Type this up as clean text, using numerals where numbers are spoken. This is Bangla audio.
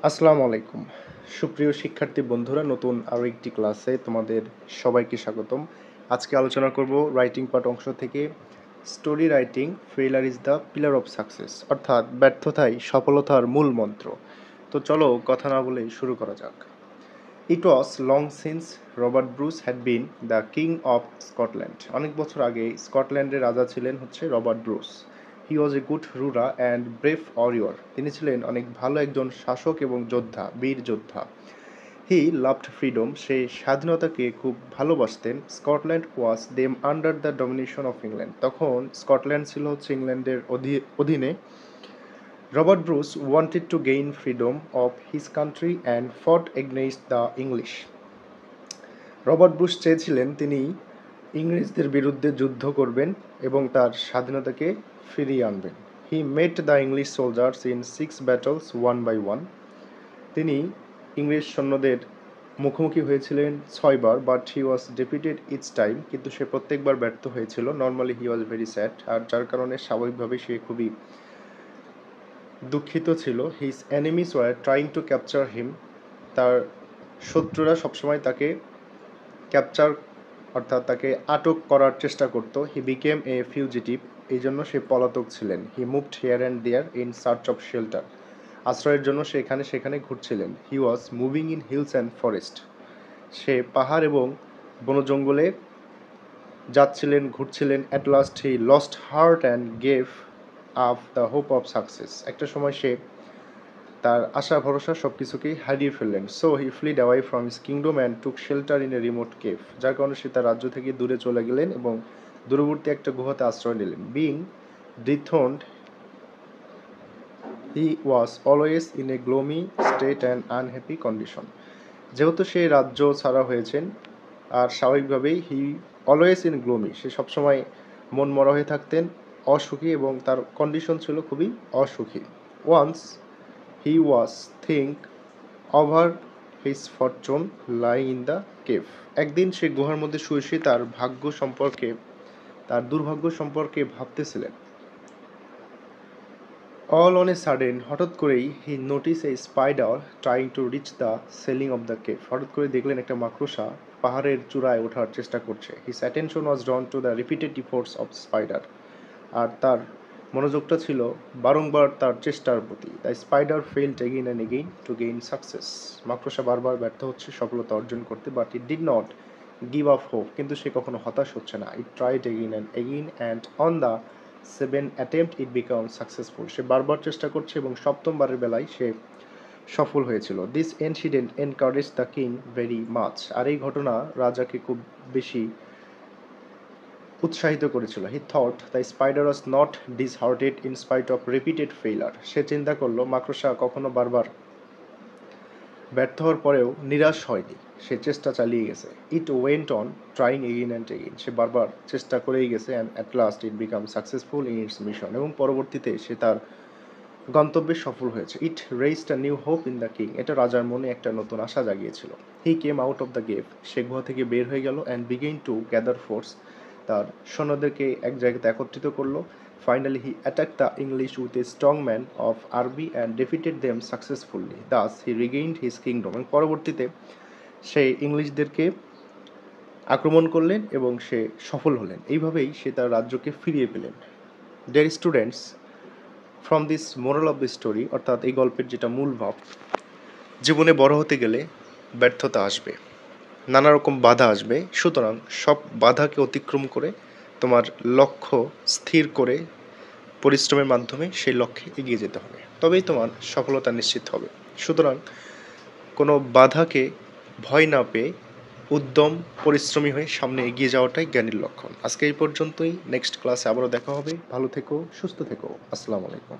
আসসালামু আলাইকুম সুপ্রিয় শিক্ষার্থী বন্ধুরা, নতুন আরও একটি ক্লাসে তোমাদের সবাইকে স্বাগতম। আজকে আলোচনা করব রাইটিং পার্ট অংশ থেকে story writing failure is the pillar of success, অর্থাৎ ব্যর্থতাই সফলতার মূল মন্ত্র। তো চলো কথা না বলে শুরু করা যাক। It was long since Robert Bruce had been the king of Scotland. অনেক বছর আগে স্কটল্যান্ডের রাজা ছিলেন Robert Bruce. He was a good ruler and brave warrior. তিনি ছিলেন অনেক ভালো একজন শাসক এবং যোদ্ধা, বীর যোদ্ধা। হি লাভড ফ্রিডম। সে স্বাধীনতাকে খুব ভালোবাসতেন। Scotland was them under the domination of England. তখন স্কটল্যান্ড ছিল ইংল্যান্ডের অধীনে। Robert Bruce wanted to gain freedom of his country and fought against the English. Robert Bruce চেয়েছিলেন তিনি ইংরেজদের বিরুদ্ধে যুদ্ধ করবেন এবং তার স্বাধীনতাকে ফিরিয়ে আনবেন। He met the English soldiers in 6 battles one by one. তিনি ইংরেজ সৈন্যদের মুখোমুখি হয়েছিলেন 6বার, but he was defeated each time. কিন্তু সে প্রত্যেকবার ব্যর্থ হয়েছিল। Normally he was very sad, আর যার কারণে স্বাভাবিকভাবেই সে খুবই দুঃখিত ছিল। His enemies were trying to capture him. তার শত্রুরা সবসময় তাকে ক্যাপচার অর্থাৎ তাকে আটক করার চেষ্টা করত। He became a fugitive. এই জন্য সে পলাতক ছিলেন। He moved here and there in search of shelter. আশ্রয়ের জন্য সে এখানে সেখানে ঘুরছিলেন। He was moving in hills and forest. সে পাহাড় এবং বনজঙ্গলে যাচ্ছিলেন, ঘুরছিলেন। At last he lost heart and gave up the hope of success. একটা সময় সে তার আশা ভরসা সব কিছুকেই হারিয়ে ফেললেন। So he fled away from his kingdom and took shelter in a remote cave. যার কারণে সে তার রাজ্য থেকে দূরে চলে গেলেন এবং দূরবর্তী একটা গুহাতে আশ্রয় নিলেন। Being dethroned, he was always in a gloomy state and unhappy condition. যেহেতু সে রাজ্য ছাড়া হয়েছেন, আর স্বাভাবিকভাবেই হি অলওয়েজ ইন গ্লোমি, সে সবসময় মন মরা হয়ে থাকতেন, অসুখী, এবং তার কন্ডিশন ছিল খুবই অসুখী। Once he was think over his fortune lying in the cave. একদিন সে গুহার মধ্যে শুয়ে শুয়ে তার ভাগ্য সম্পর্কে, তার দুর্ভাগ্য সম্পর্কে ভাবতেছিলেন। অল অন এ সাডেন, হঠাৎ করেই হি notice a spider trying to reach the selling of the cave. হঠাৎ করে দেখলেন একটা মাকড়সা পাহাড়ের চূড়ায় ওঠার চেষ্টা করছে। His attention was drawn to the repeated efforts of spider. আর তার মনোযোগটা ছিল বারংবার তার চেষ্টার প্রতি। The spider failed again and again to gain success. মাকড়সা বারবার ব্যর্থ হচ্ছে সফলতা অর্জন করতে, but it did not give up hope. কিন্তু সে কখনো হতাশ হচ্ছে না। It tried again and on the 7th attempt it became successful. সে বারবার চেষ্টা করছে এবং সপ্তমবারের বেলায় সে সফল হয়েছিল। This incident encourage the king very much. আর এই ঘটনা রাজাকে খুব বেশি উৎসাহিত করেছিল। He thought the spider was not disheartened in spite of repeated failure. সে চিন্তা করলো মাকড়সা কখনো বারবার ব্যর্থ হওয়ার পরেও নিরাশ হয়নি, সে চেষ্টা চালিয়ে গেছে। It went on trying again and again. সে বারবার চেষ্টা করেই গেছে, and at last it became successful in its mission. এবং পরবর্তীতে সে তার গন্তব্যে সফল হয়েছে। It raised a new hope in the king. এটা রাজার মনে একটা নতুন আশা জাগিয়েছিল। He came out of the cave. সে গুহা থেকে বের হয়ে গেল। And began to gather force. তার সৈন্যদেরকে এক জায়গাতে একত্রিত করলো। Finally he attack the English with a strong man of army and defeated them successfully. Thus he regained his kingdom. এবং পরবর্তীতে সে ইংলিশদেরকে আক্রমণ করলেন এবং সে সফল হলেন। এইভাবেই সে তার রাজ্যকে ফিরিয়ে পেলেন। Dear students, from this moral of the story, অর্থাৎ এই গল্পের যেটা মূল ভাব, জীবনে বড় হতে গেলে ব্যর্থতা আসবে, নানা রকম বাধা আসবে। সুতরাং সব বাধাকে অতিক্রম করে তোমার লক্ষ্য স্থির করে পরিশ্রমের মাধ্যমে সেই লক্ষ্যে এগিয়ে যেতে হবে, তবেই তোমার সফলতা নিশ্চিত হবে। সুতরাং কোনো বাধাকে ভয় না পেয়ে উদ্যম পরিশ্রমী হয়ে সামনে এগিয়ে যাওয়াটাই জ্ঞানীর লক্ষণ। আজকে এই পর্যন্তই। নেক্সট ক্লাসে আবারও দেখা হবে। ভালো থেকো, সুস্থ থেকো। আসসালামু আলাইকুম।